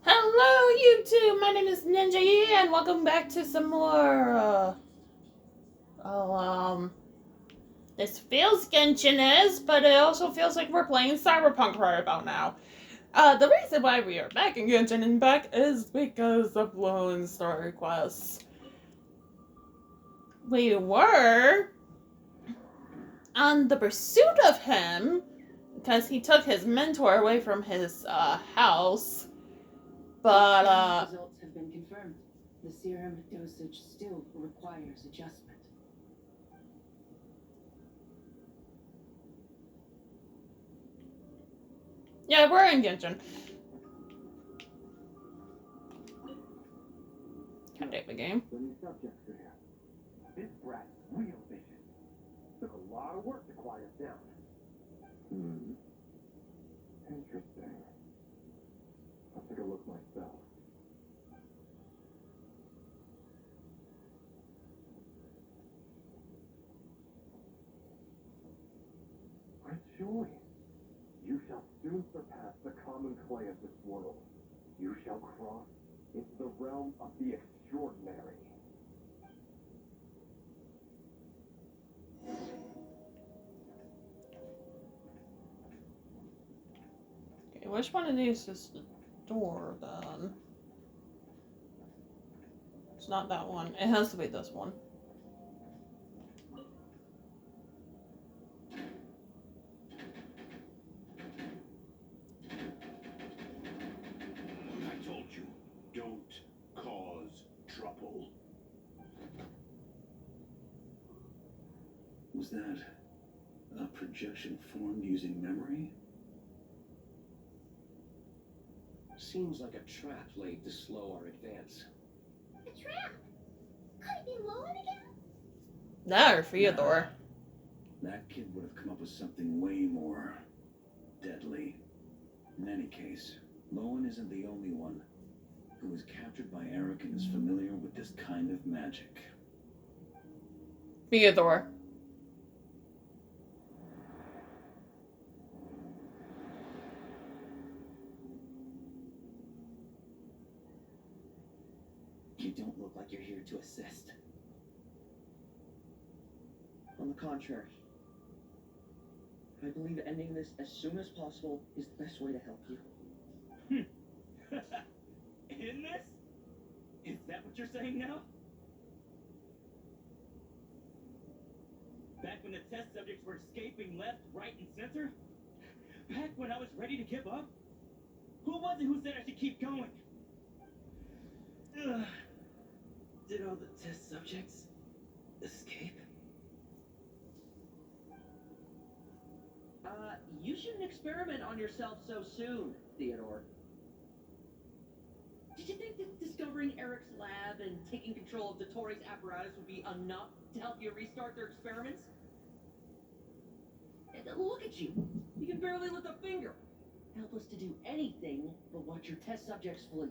Hello, YouTube. My name is Ninja Yi, and welcome back to some more. Oh, this feels Genshin is, but it also feels like we're playing Cyberpunk right about now. The reason why we are back in Genshin and back is because of Lohen's story quest. We were on the pursuit of him because he took his mentor away from his house, but results have been confirmed. The serum dosage still requires adjustment. yeah, we're in Genshin. Can't take the game. Subjects are here. This brat's real vicious. Took a lot of work to quiet us down. Interesting. I'll take a look myself. Rejoice. You shall soon surpass the common clay of this world. You shall cross into the realm of the extraordinary. Okay, which one of these is the door then? It's not that one. It has to be this one. I told you, don't cause trouble. Was that a projection formed using memory? Seems like a trap laid to slow our advance. A trap? Could it be Lohen again? That or Theodore. That kid would have come up with something way more deadly. In any case, Lohen isn't the only one who was captured by Eric and is familiar with this kind of magic. Theodore. You don't look like you're here to assist. On the contrary, I believe ending this as soon as possible is the best way to help you. In this? Is that what you're saying now? Back when the test subjects were escaping left, right, and center? Back when I was ready to give up? Who was it who said I should keep going? Ugh. Did all the test subjects escape? You shouldn't experiment on yourself so soon, Theodore. Did you think that discovering Eric's lab and taking control of Dottoro's apparatus would be enough to help you restart their experiments? Look at you. You can barely lift a finger. Helpless to do anything but watch your test subjects flee.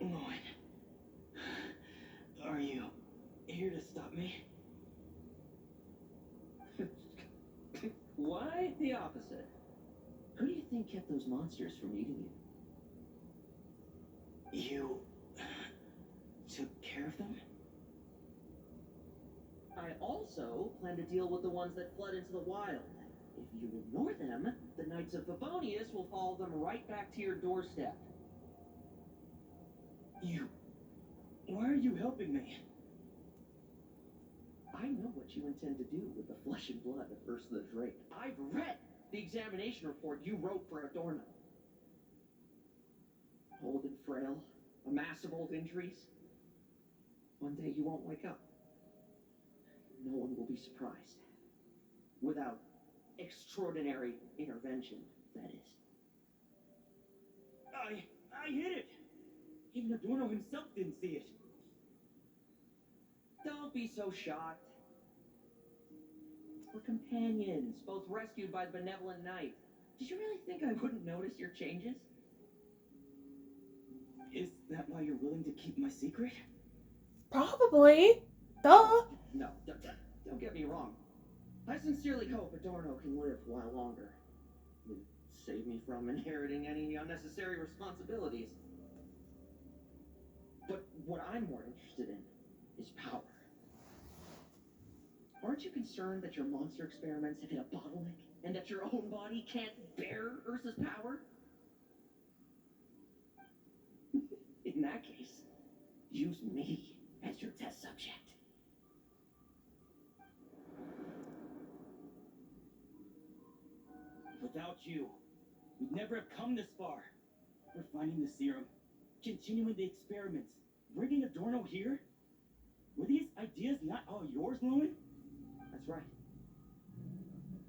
Lohen, are you here to stop me? Why the opposite? Who do you think kept those monsters from eating you? You took care of them? I also plan to deal with the ones that fled into the wild. If you ignore them, the Knights of Favonius will follow them right back to your doorstep. Why are you helping me? I know what you intend to do with the flesh and blood of Ursula Drake. I've read the examination report you wrote for Adorno. Old and frail, a mass of old injuries. One day you won't wake up. No one will be surprised. Without extraordinary intervention, that is. I hid it! Even Adorno himself didn't see it. Don't be so shocked. We're companions, both rescued by the benevolent knight. Did you really think I wouldn't notice your changes? Is that why you're willing to keep my secret? Probably. Duh. No, don't get me wrong. I sincerely hope Adorno can live a while longer. With Save me from inheriting any unnecessary responsibilities. But what I'm more interested in is power. Aren't you concerned that your monster experiments have hit a bottleneck and that your own body can't bear Ursa's power? In that case, use me as your test subject. Without you, we'd never have come this far. Refining the serum, continuing the experiments, bringing Adorno here. Were these ideas not all yours, Lohen? That's right.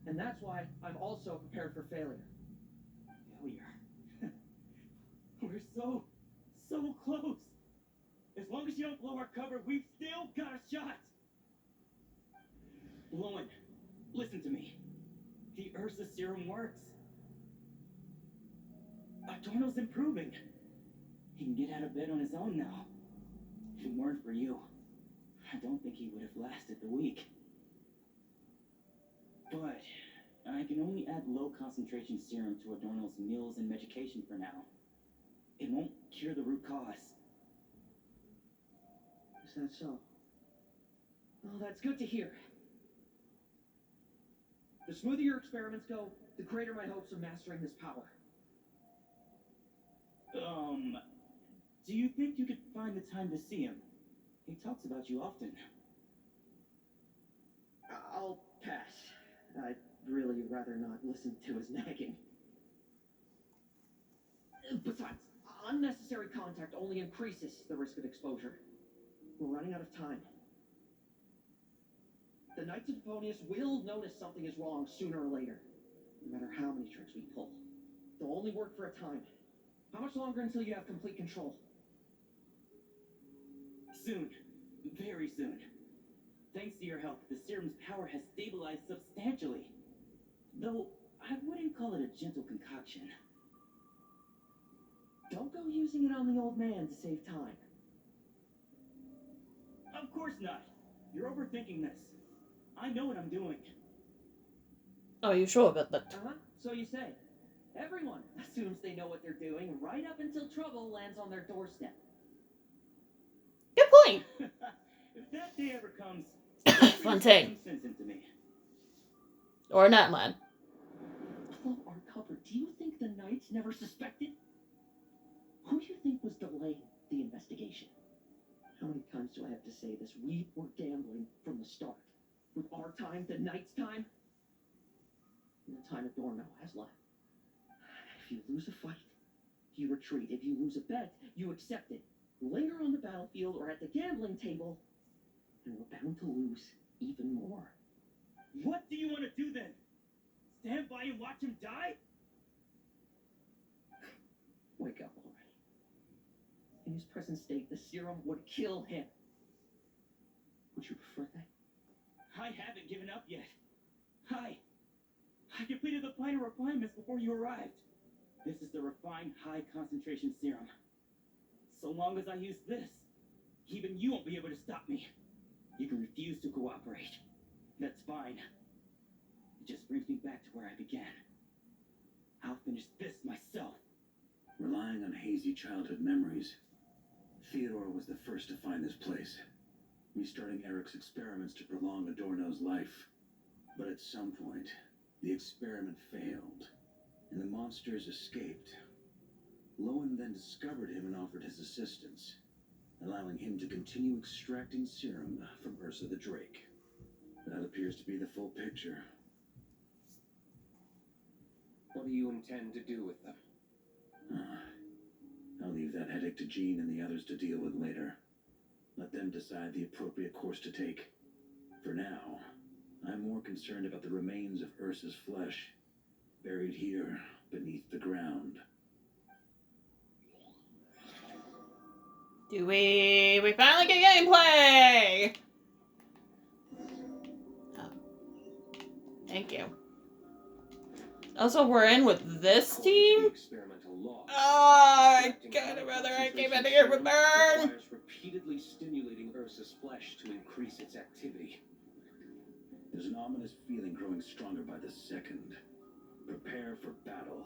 And that's why I'm also prepared for failure. Failure. We're so close. As long as you don't blow our cover, we've still got a shot. Lohen, listen to me. The Ursa serum works. Adorno's improving. He can get out of bed on his own now. If it weren't for you, I don't think he would have lasted the week. But I can only add low concentration serum to Adorno's meals and medication for now. It won't cure the root cause. Is that so? Oh, that's good to hear. The smoother your experiments go, the greater my hopes of mastering this power. Do you think you could find the time to see him? He talks about you often. I'll pass. I'd really rather not listen to his nagging. Besides, unnecessary contact only increases the risk of exposure. We're running out of time. The Knights of Favonius will notice something is wrong sooner or later, no matter how many tricks we pull. They'll only work for a time. How much longer until you have complete control? Soon. Very soon. Thanks to your help, the serum's power has stabilized substantially. Though, I wouldn't call it a gentle concoction. Don't go using it on the old man to save time. Of course not. You're overthinking this. I know what I'm doing. Are you sure about that? Uh-huh, so you say. Everyone assumes they know what they're doing right up until trouble lands on their doorstep. Good point. If that day ever comes, Fontaine. some sense into me. Or not, man. Below our cover, do you think the Knights never suspected? Who do you think was delaying the investigation? How many times do I have to say this? We were gambling from the start. With our time, the Knights' time, and the time Adorno has left. If you lose a fight, you retreat. If you lose a bet, you accept it. Linger on the battlefield or at the gambling table, and we're bound to lose even more. What do you want to do then? Stand by and watch him die? Wake up already. In his present state, the serum would kill him. Would you prefer that? I haven't given up yet. I completed the final refinements before you arrived. This is the refined high-concentration serum. So long as I use this, even you won't be able to stop me. You can refuse to cooperate. That's fine. It just brings me back to where I began. I'll finish this myself. Relying on hazy childhood memories, Theodore was the first to find this place, restarting Eric's experiments to prolong Adorno's life. But at some point, the experiment failed, and the monsters escaped. Lohen then discovered him and offered his assistance, allowing him to continue extracting serum from Ursa the Drake. That appears to be the full picture. What do you intend to do with them? I'll leave that headache to Jean and the others to deal with later. Let them decide the appropriate course to take. For now, I'm more concerned about the remains of Ursa's flesh, buried here beneath the ground. Do we finally get gameplay? Oh. Thank you. Also, we're in with this team? Experimental law. Oh, I kind of rather I came out of here with Burn. Requires repeatedly stimulating Ursa's flesh to increase its activity. There's an ominous feeling growing stronger by the second. Prepare for battle.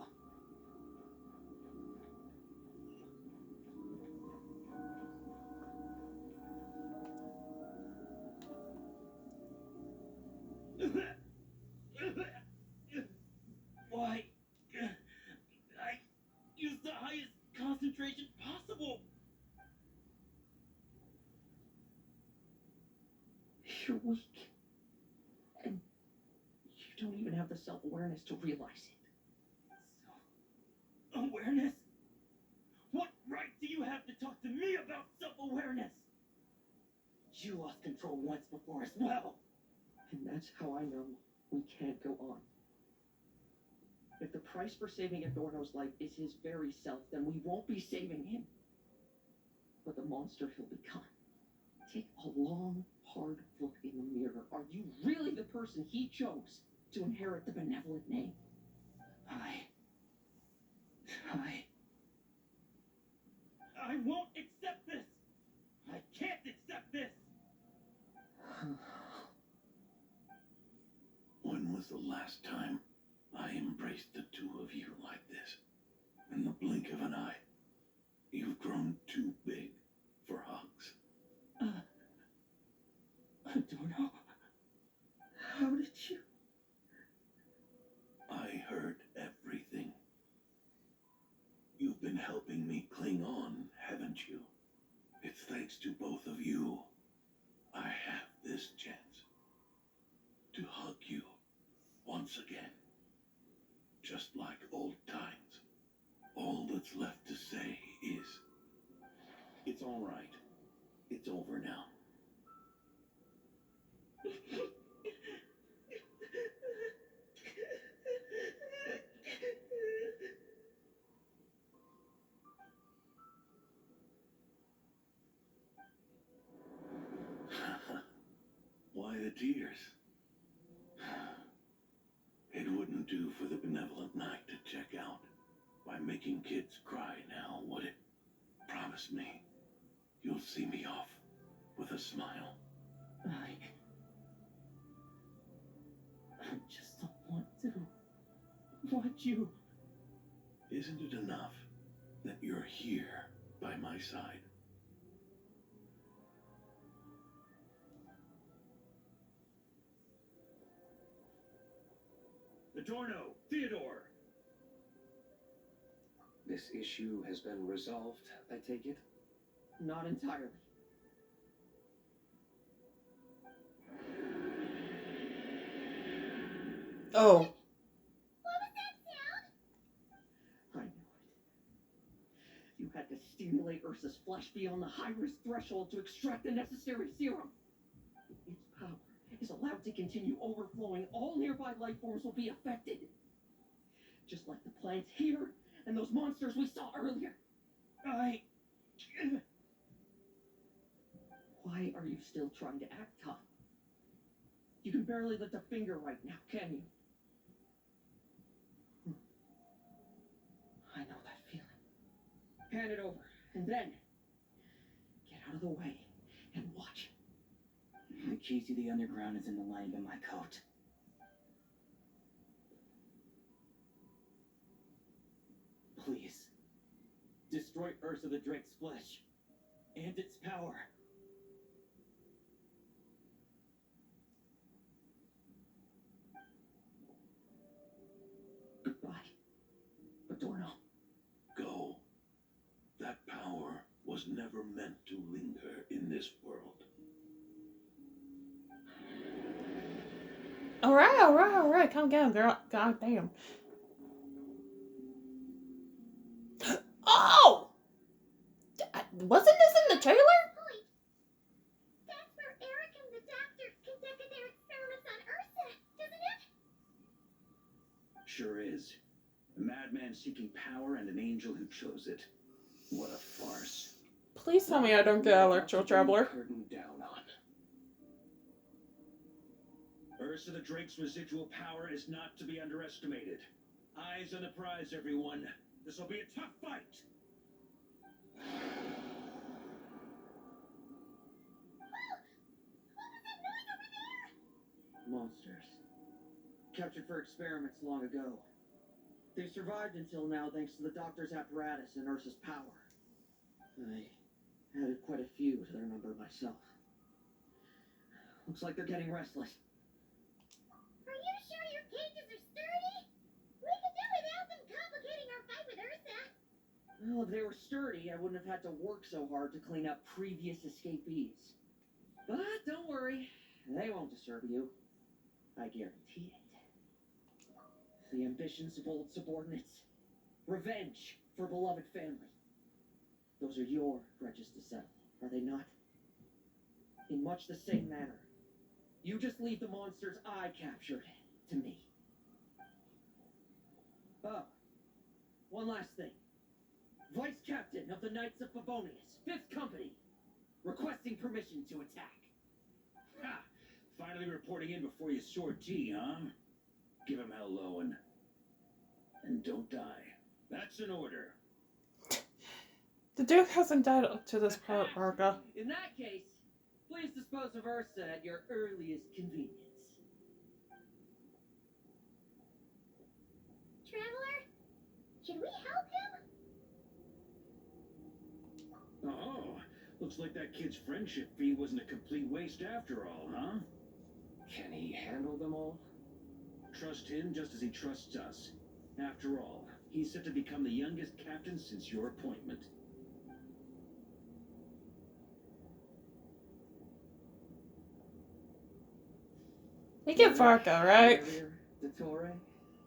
Why? I used the highest concentration possible. You're weak. And you don't even have the self-awareness to realize it. Awareness? What right do you have to talk to me about self-awareness? You lost control once before as well. And that's how I know we can't go on. If the price for saving Adorno's life is his very self, then we won't be saving him, but the monster he'll become. Take a long, hard look in the mirror. Are you really the person he chose to inherit the benevolent name? I won't accept this. I can't accept this. When was the last time I embraced the two of you like this? In the blink of an eye. You've grown too big for hugs. I don't know. How did you? I heard everything. You've been helping me cling on, haven't you? It's thanks to both of you I have this chance to hug you once again. Just like old times. All that's left to say is, it's all right. It's over now. Why the tears? It wouldn't do for the benevolent night to check out by making kids cry now, would it? Promise me you'll see me off with a smile. I just don't want to. Want you. Isn't it enough that you're here by my side? Adorno, Theodore. This issue has been resolved, I take it? Not entirely. Oh. What was that sound? I knew it. You had to stimulate Ursa's flesh beyond the high-risk threshold to extract the necessary serum. If its power is allowed to continue overflowing, all nearby life forms will be affected. Just like the plants here and those monsters we saw earlier. Why are you still trying to act tough? You can barely lift a finger right now, can you? I know that feeling. Hand it over, and then get out of the way and watch. The key to the underground is in the lining of my coat. Please, destroy Ursa the Drake's flesh and its power. Goodbye, Adorno. Go. That power was never meant to linger in this world. Alright. Calm down, girl. God damn. Oh! Wasn't this in the trailer? Point. That's where Eric and the doctor conducted their experiments on Ursa, isn't it? Sure is. A madman seeking power and an angel who chose it. What a farce. Please tell me I don't get Electro Traveler. Curtain down on. Ursa the Drake's residual power is not to be underestimated. Eyes on the prize, everyone. This will be a tough fight. Monsters. Captured for experiments long ago. They survived until now thanks to the doctor's apparatus and Ursa's power. I added quite a few to their number myself. Looks like they're getting restless. Are you sure your cages are sturdy? We could do without them complicating our fight with Ursa. Well, if they were sturdy, I wouldn't have had to work so hard to clean up previous escapees. But don't worry, they won't disturb you. I guarantee it. The ambitions of old subordinates. Revenge for beloved family. Those are your grudges to settle, are they not? In much the same manner. You just leave the monsters I captured to me. Oh, one last thing. Vice Captain of the Knights of Favonius, 5th Company, requesting permission to attack. Ha! Finally reporting in before you soar G, huh? Give him hell, Lohen. And don't die. That's an order. The Duke hasn't died up to this part, Marga. In that case, please dispose of Ursa at your earliest convenience. Traveler, should we help him? Oh, looks like that kid's friendship fee wasn't a complete waste after all, huh? Can he handle them all? Trust him just as he trusts us. After all, he's set to become the youngest captain since your appointment. We get Varka, right? Earlier, Dottore,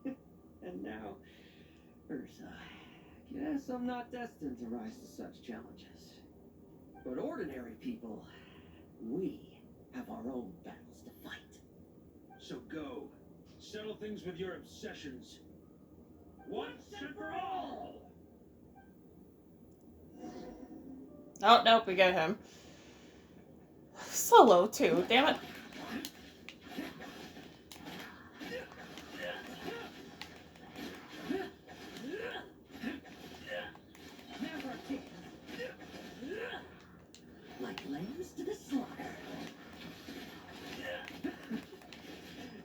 and now Ursa. Guess I'm not destined to rise to such challenges. But ordinary people, we have our own battles to fight. So go. Settle things with your obsessions. Once and for all! Oh, nope, we got him. Solo, too, damn it. Like lambs to the slaughter.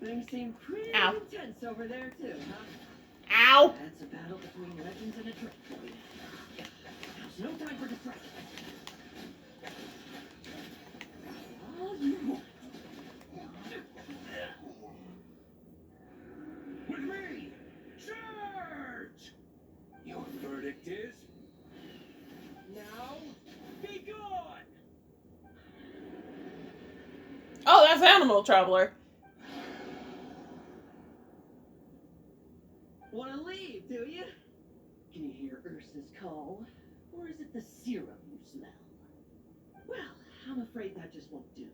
Things seem pretty Ow. intense over there too, huh? Ow! That's a battle between legends and a trick for you. Now's no time for distraction. All you want. With me! Charge! Your verdict is... Now, be gone! Oh, that's Animal Traveler. Wanna leave, do you? Can you hear Ursa's call? Or is it the serum you smell? Well, I'm afraid that just won't do.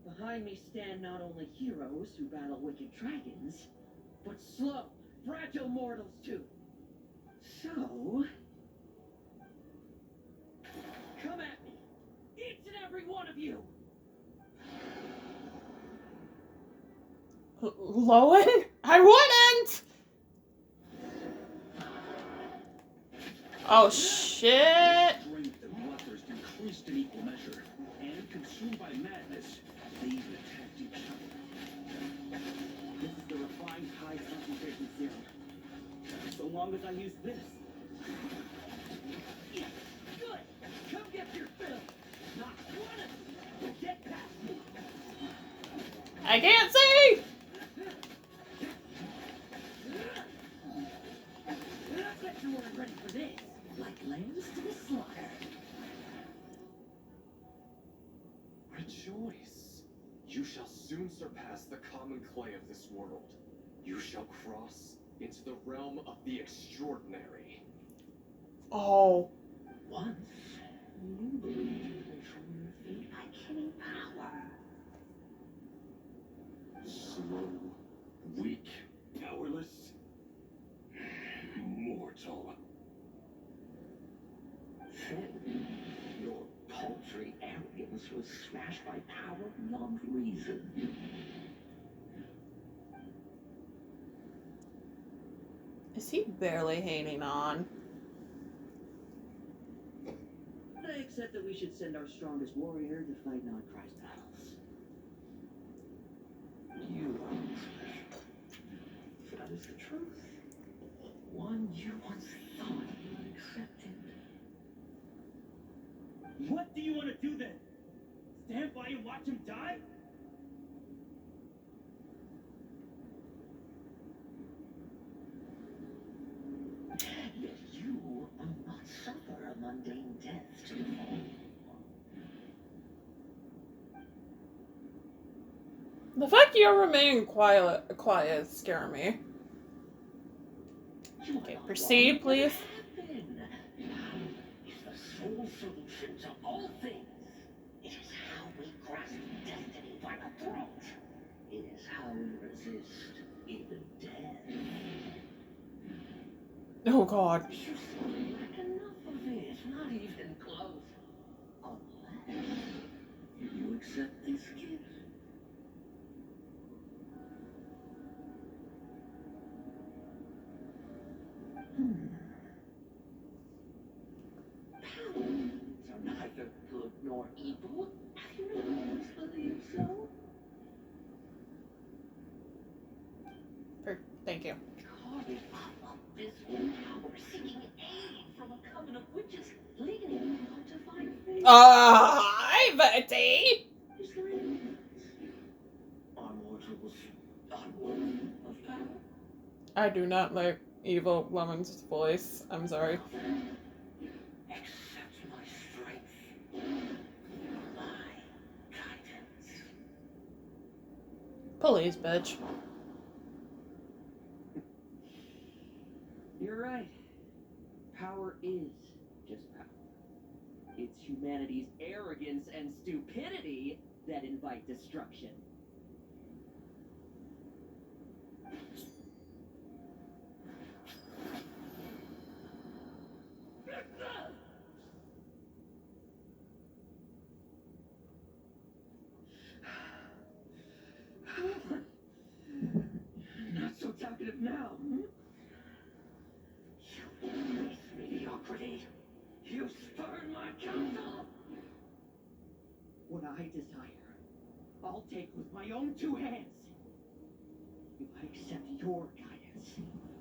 Behind me stand not only heroes who battle wicked dragons, but slow, fragile mortals too. So... come at me! Each and every one of you! Lohen? I wouldn't! Oh, shit. Strength and bloodthirst increased in equal measure, and consumed by madness, they even attacked each other. This is the refined high concentration serum. So long as I use this. Yeah, good! Come get your fill! Not one of you will get past me! I can't see! I bet you weren't ready for this. Like lambs to the slaughter. Rejoice! You shall soon surpass the common clay of this world. You shall cross into the realm of the extraordinary. Oh. Once, you believed you could control your fate by killing power. Slow, weak, powerless, mortal. Then, your paltry arrogance was smashed by power beyond reason. Is he barely hanging on? I accept that we should send our strongest warrior to fight non-Christ battles. You are special. That is the truth. you once thought you accepted. What do you want to do then? Stand by and watch him die? Yet you will not suffer a mundane death to fall. The fact you're remaining quiet is scaring me. Okay, proceed, please. Is the sole solution to all things. It is how we grasp destiny by the throat. It is how we resist even death. Oh God. You simply lack enough of it, not even close. Unless you accept this gift. Powers are neither good nor evil. Have you not always believed so? Thank you. Carving up abysmal power, seeking aid from a coven of witches, leading you to find faith. Hi, Betty. Is there anything else? Our mortals unworthy of power? I do not like Evil Woman's voice. I'm sorry. Accept my strength, my guidance. Please, bitch. You're right. Power is just power. It's humanity's arrogance and stupidity that invite destruction. Not so talkative now, hmm? You embrace mediocrity. You spurn my counsel. What I desire, I'll take with my own two hands. If I accept your guidance,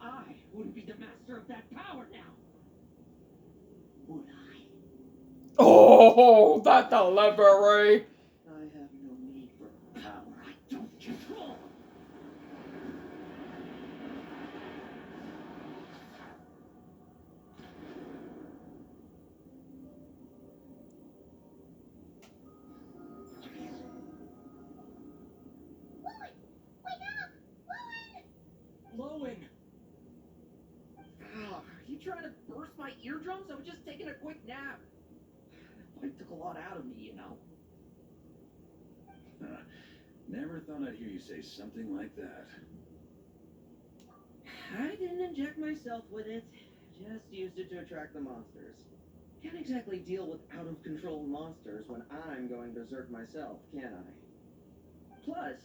I wouldn't be the master of that power now. Would I? Oh, that delivery. I have no need for power I don't control. Lohen! Wake up! Lohen! Lohen! Oh, are you trying to burst my eardrums? I was just taking a quick nap. It took a lot out of me, you know. Never thought I'd hear you say something like that. I didn't inject myself with it. Just used it to attract the monsters. Can't exactly deal with out-of-control monsters when I'm going berserk myself, can I? Plus,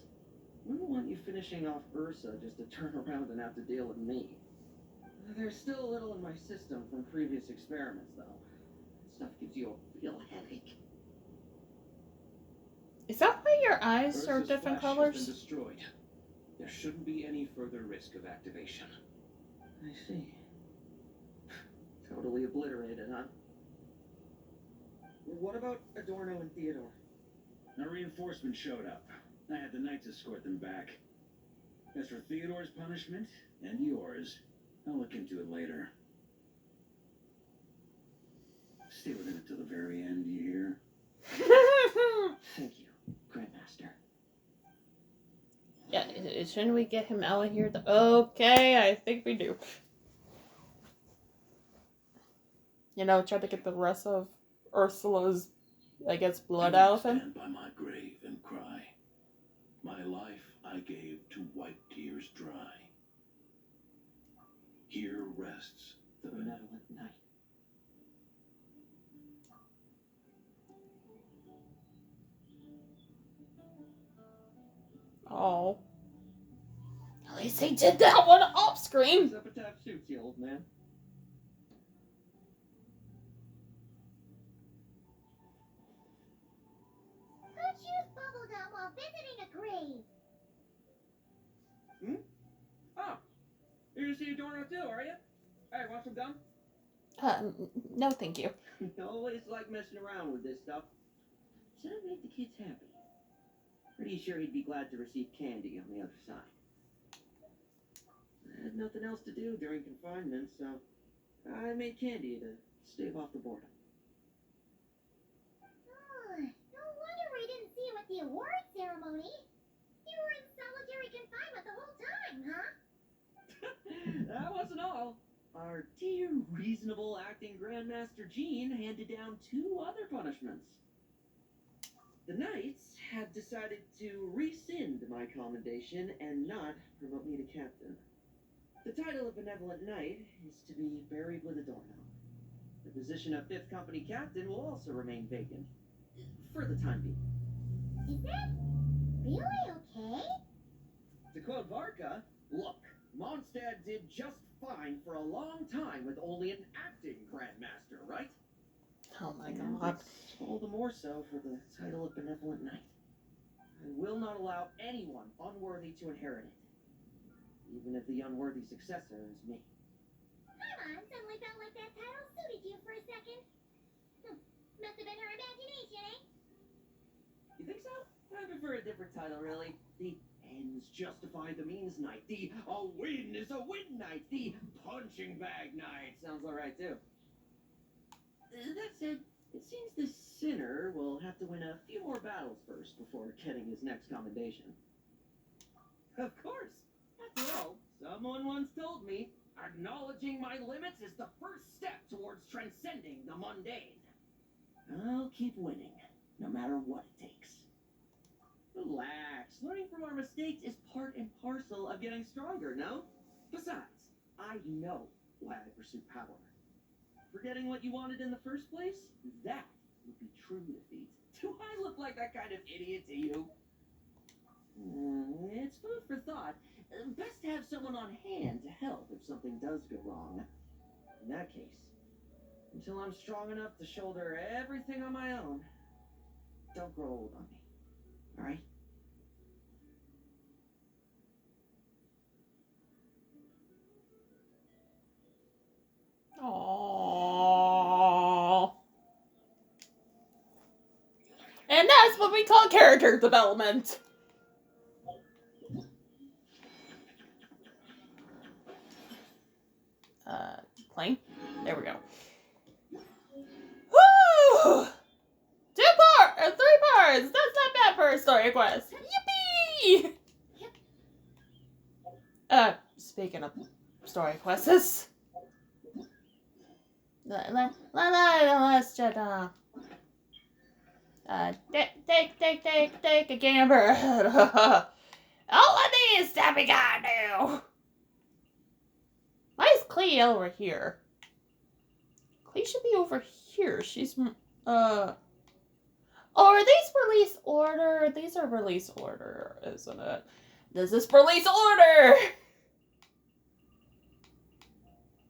wouldn't want you finishing off Ursa just to turn around and have to deal with me. There's still a little in my system from previous experiments, though. That stuff gives you a real headache. Is that why your eyes are Ursa's different flash has colors? been destroyed. There shouldn't be any further risk of activation. I see. Totally obliterated, huh? What about Adorno and Theodore? A reinforcement showed up. I had the Knights escort them back. As for Theodore's punishment, and yours, I'll look into it later. Stay with it till the very end, you hear? Thank you, Grandmaster. Yeah, shouldn't we get him out of here? Okay, I think we do. You know, try to get the rest of Ursula's, I guess, blood out of him. Stand by my grave and cry. My life I gave to wipe tears dry. Here rests the Benevolent Knight. Oh. At least they did that one off screen. Epitaph suits you, old man. Who chews bubblegum while visiting a grave? Oh, you're gonna see Adorno too, are you? Hey, want some gum? No, thank you. You always like messing around with this stuff. Said it made the kids happy. Pretty sure he'd be glad to receive candy on the other side. I had nothing else to do during confinement, so I made candy to stave off the boredom. Oh, no wonder we didn't see you at the award ceremony. You were in solitary confinement the whole time, huh? That wasn't all. Our dear, reasonable acting Grandmaster Jean handed down 2 other punishments. The Knights have decided to rescind my commendation and not promote me to captain. The title of Benevolent Knight is to be buried with a doorknob. The position of 5th Company Captain will also remain vacant. For the time being. Is that really okay? To quote Varka, look, Mondstadt did just fine for a long time with only an acting Grandmaster, right? Oh my And god. it's all the more so for the title of Benevolent Knight. I will not allow anyone unworthy to inherit it, even if the unworthy successor is me. Come on, suddenly felt like that title suited you for a second. Must have been her imagination, eh? You think so? I prefer a different title, really. The ends justify the means knight. The a win is a win knight. The punching bag knight. Sounds alright, too. That said, it seems this sinner will have to win a few more battles first before getting his next commendation. Of course. After all, someone once told me, acknowledging my limits is the first step towards transcending the mundane. I'll keep winning, no matter what it takes. Relax. Learning from our mistakes is part and parcel of getting stronger, no? Besides, I know why I pursue power. Forgetting what you wanted in the first place? That would be true defeat. Do I look like that kind of idiot to you? It's food for thought. Best to have someone on hand to help if something does go wrong. In that case, until I'm strong enough to shoulder everything on my own, don't grow old on me. Alright? Aww. And that's what we call character development. Plane? There we go. Woo! 3 parts! That's not bad for a story quest. Yippee! Speaking of story quests, let's just, take a gander. All of these stuff we gotta do. Why is Clee over here? Clee should be over here. She's, oh, are these release order? These are release order, isn't it? This is release order!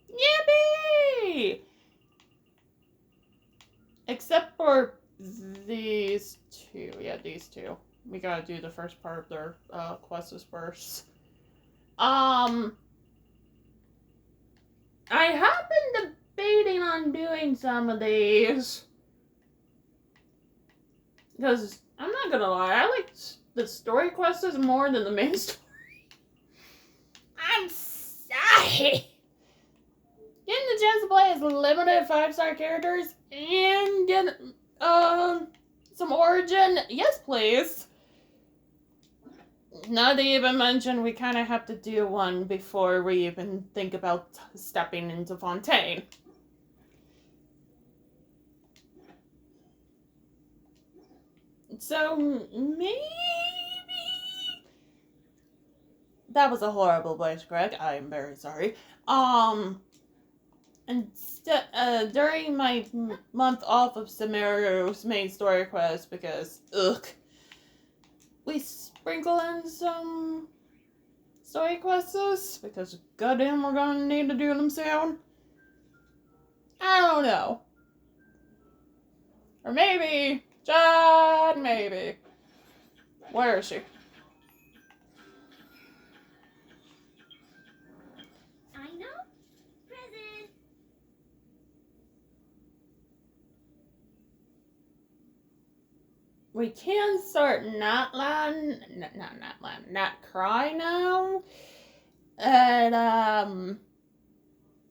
Yippee! Except for these 2. Yeah, these 2. We gotta do the first part of their quests first. I have been debating on doing some of these. Because, I'm not gonna lie, I like the story quests more than the main story. I'm sorry! Getting the chance to play as limited 5-star characters and get some origin, yes please. Not to even mention we kind of have to do one before we even think about stepping into Fontaine. So maybe that was a horrible voice, Greg. I am very sorry. And during my month off of Samaru's main story quest, because, we sprinkle in some story quests, because goddamn we're gonna need to do them soon. I don't know. Or maybe, just maybe. Where is she? I know. Present. we can start not cry now. And,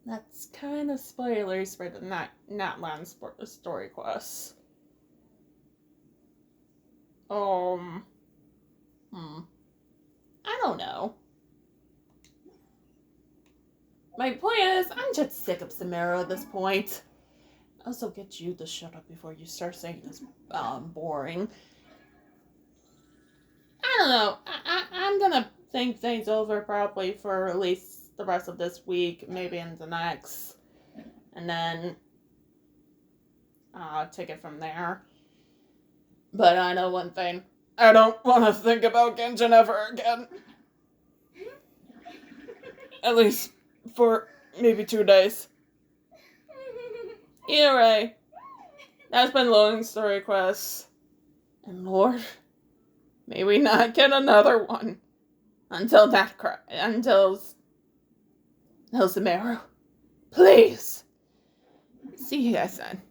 that's kind of spoilers for the Natlan story quest. I don't know. My point is, I'm just sick of Samara at this point. Also, get you to shut up before you start saying this boring. I don't know. I'm gonna think things over probably for at least the rest of this week, maybe in the next, and then take it from there. But I know one thing. I don't want to think about Genshin ever again. At least for maybe 2 days. Either way, that's been Lohen's story quest. And Lord, may we not get another one until Samara. Please. See you guys then.